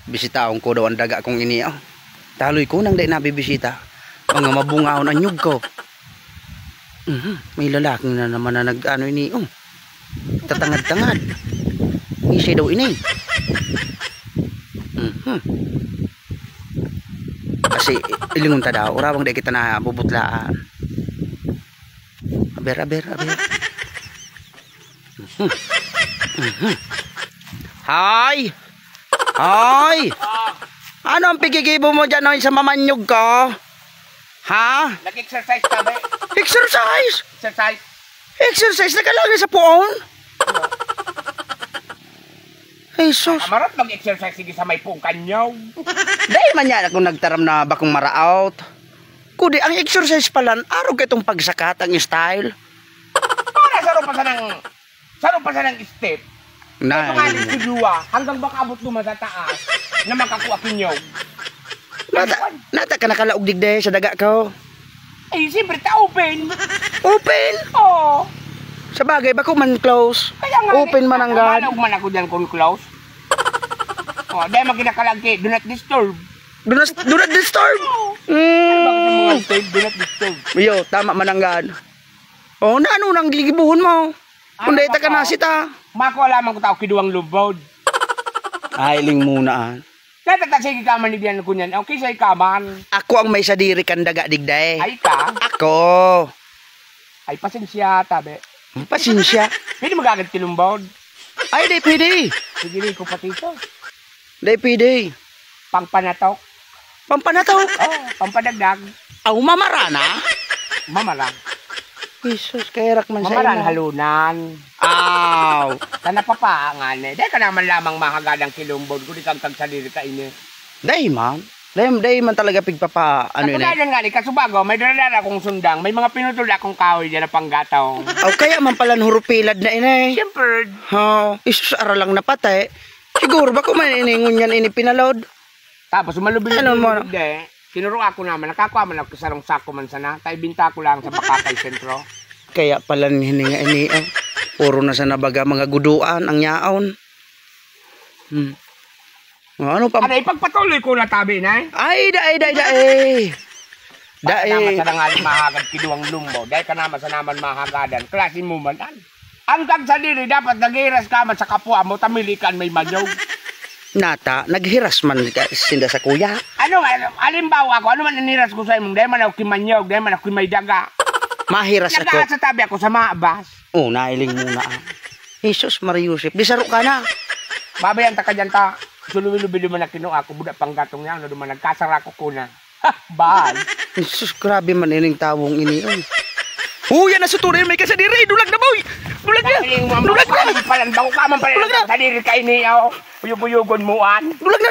Bisitaon ko daw ang daga kong ini. Oh. Taloy ko nang di nabibisita. Mga mabungaon ang nyug ko. May lalaki na naman na nag-ano ini. Oh. Tatangad-tangad. Isay daw ini. Kasi ilingon ta daw. Urawang di kita na bubutlaan. Aber. Hay! Hoy! Ano ang pigigibo mo dyan sa mamanyog ko? Ha? Nag-exercise ka ba? Exercise? Exercise? Exercise na ka lang sa puon? Jesus. Amarot mag-exercise sige sa may puong kanyaw. Dahil man yan ako nagtaram na bakong maraot. Kudi ang exercise pala, araw ka itong pagsakat ang style. Para saro pa sa ng step. Na. Ito nga si Dua, hanggang baka abot luma sa taas na makakuha kinyaw. Nata ka nakalaog digday sa daga ko. Eh, siyempre ta open. Open? Oo. Sa bagay, bako man close. Kaya nga, Open man ang gad. Manog man ako dyan kung close. Oh, dahil magkinakalagi, do not disturb. Do not disturb. Bakit sa mga tape, do not disturb. Yo, tama man ang gad. Oh, na ano nang gigibuhon mo? Kung Ano data ka ba na sita. Mako alaman ko tao kiduwang lubod. Ailing muna. Kaya tatasigi ka man niyan ko niyan. Okay, say ka man. Ako ang may sadiri kan daga digday. Ay ka. Ako. Ay, pasensya, tabi. Pasensya. Pwede magagad kilumbod. Ay, di pwede. Sige, ko pati ito. Di pwede. Pangpanatok. Pampanataw. Oh, pampadagdag. Aw, mamarana. Mamalang. Jesus, kairak man sa Mamalan, imo. halunan. Aw. Kana papaangan eh. Dahil ka naman lamang mahagadang kilumbod. Kung di kang kagsaliri ka ini. Day, ma'am. Day man talaga pigpapa, ano yun eh. Kapag nga ni, kasubago, may daladala akong sundang. May mga pinutol akong kahoy dyan na panggataw. Aw, kaya man pala hurupilad na inay. Siyempre. Oh, isus aralang napatay. Siguro ba kung man iningon yan inipinalod? Tapos malubin Ano mo? Sinuro ako naman, nakakuha man ako kasarong sako man sana. Tayo binta ko lang sa Bakakay Sentro. Kaya pala hininga ini. Puro na sa nabaga mga guduan ang yaon. Ano pa? Ano, ipagpatuloy ko na tabi na eh. Ay, dae. Dae. Sa nangaling mahagad kiduwang lumbo. Dahil ka naman sa naman mahagadan. Klasin mo man. Ang kagsaliri, dapat nagiras ka man sa kapwa mo. Tamilikan may manyog. Nata, naghiras man sinda sa kuya. Alimbawa ako, ano man iniras ko sa imong, dahil man ako kimanyog, dahil man ako kimay daga. Mahiras ako. Naga sa tabi ako sa maabas. Oh, nailing muna. Jesus Mariusip, di saro ka na. Babayan ta ka dyan ta. Suluwi-lubi duman na kinuha ako, budak pang gatong niya, ano duman nagkasara ko kuna. Ha, bahal. Jesus, grabe man ining tawong ini. Yan na suturin, may kasadiri, dulag na boy. Dulag na. Dulag na. Bako ka man pala, sadiri ka ini, puyog-puyugon mo an. Dulag na.